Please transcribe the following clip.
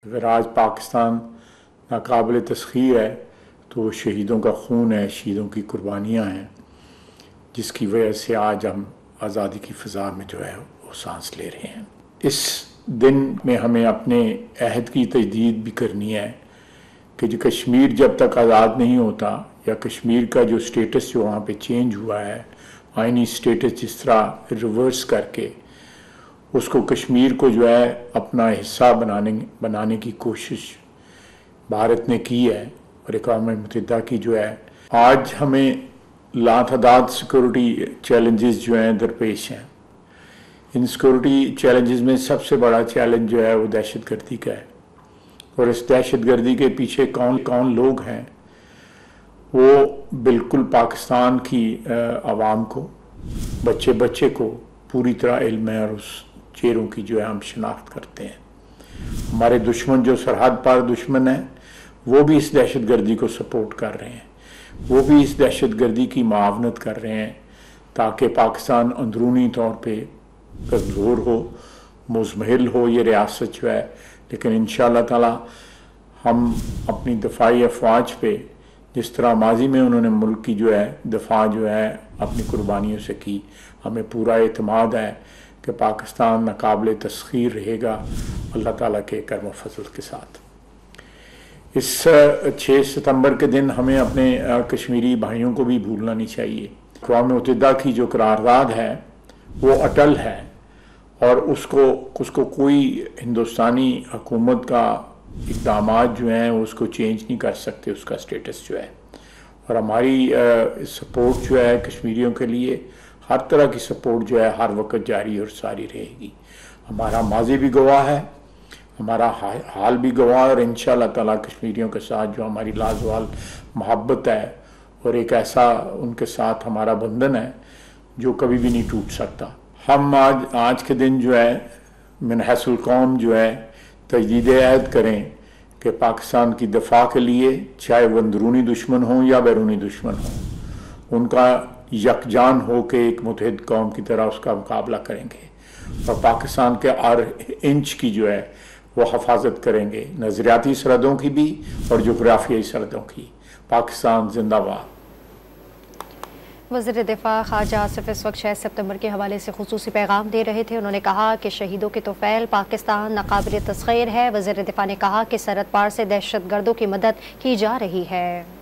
अगर आज पाकिस्तान नाकाबिल तस्खीर है तो वो शहीदों का खून है, शहीदों की कुर्बानियाँ हैं, जिसकी वजह से आज हम आज़ादी की फ़ज़ा में जो है वो सांस ले रहे हैं। इस दिन में हमें अपने अहद की तजदीद भी करनी है कि जो कश्मीर जब तक आज़ाद नहीं होता, या कश्मीर का जो स्टेटस जो वहाँ पे चेंज हुआ है, आइनी स्टेटस जिस तरह रिवर्स करके उसको कश्मीर को जो है अपना हिस्सा बनाने की कोशिश भारत ने की है, और अक़वाम मुत्तहिदा की जो है आज हमें लातादाद सिक्योरिटी चैलेंजेस जो हैं दरपेश हैं। इन सिक्योरिटी चैलेंजेस में सबसे बड़ा चैलेंज जो है वो दहशतगर्दी का है, और इस दहशतगर्दी के पीछे कौन कौन लोग हैं वो बिल्कुल पाकिस्तान की आवाम को, बच्चे बच्चे को पूरी तरह इल्म है, और उस चेहरों की जो है हम शनाख्त करते हैं। हमारे दुश्मन जो सरहद पार दुश्मन है वो भी इस दहशतगर्दी को सपोर्ट कर रहे हैं, वो भी इस दहशतगर्दी की मुआवनत कर रहे हैं ताकि पाकिस्तान अंदरूनी तौर पे कमज़ोर हो, मुज़महिल हो ये रियासत जो है। लेकिन इंशाअल्लाह ताला हम अपनी दफाई अफवाज पे जिस तरह माजी में उन्होंने मुल्क की जो है दफा जो है अपनी कुर्बानियों से की, हमें पूरा एतमाद है कि पाकिस्तान नाकाबिल तस्खीर रहेगा अल्लाह ताला के करम फजल के साथ। इस 6 सितंबर के दिन हमें अपने कश्मीरी भाइयों को भी भूलना नहीं चाहिए। अक़वाम मुत्तहिदा की जो करारदाद है वो अटल है, और उसको कोई हिंदुस्तानी हुकूमत का इक़दामात जो हैं उसको चेंज नहीं कर सकते, उसका स्टेटस जो है। और हमारी सपोर्ट जो है कश्मीरियों के लिए, हर तरह की सपोर्ट जो है हर वक्त जारी और सारी रहेगी। हमारा माजी भी गवाह है, हमारा हाल भी गवाह है, और इंशाअल्लाह ताला कश्मीरियों के साथ जो हमारी लाजवाल मोहब्बत है और एक ऐसा उनके साथ हमारा बंधन है जो कभी भी नहीं टूट सकता। हम आज के दिन जो है मिन हैसुल कौम जो है तजदीद अहद करें कि पाकिस्तान की दफा के लिए, चाहे वो अंदरूनी दुश्मन हो या बैरूनी दुश्मन हो, उनका यकजान हो के एक मुत्तहिद कौम की तरह उसका मुकाबला करेंगे, और पाकिस्तान के हर इंच की जो है वो हिफाजत करेंगे, नज़रियाती सरहदों की भी और जोग्राफियाई सरहदों की। पाकिस्तान जिंदाबाद। वज़ीर दिफा ख़ारजा आसिफ इस वक्त 6 सितंबर के हवाले से खुसूसी पैगाम दे रहे थे। उन्होंने कहा कि शहीदों के तोफ़ैल पाकिस्तान नाकाबिल तस्खीर है। वज़ीर दिफा ने कहा कि सरहद पार से दहशत गर्दों की मदद की जा रही है।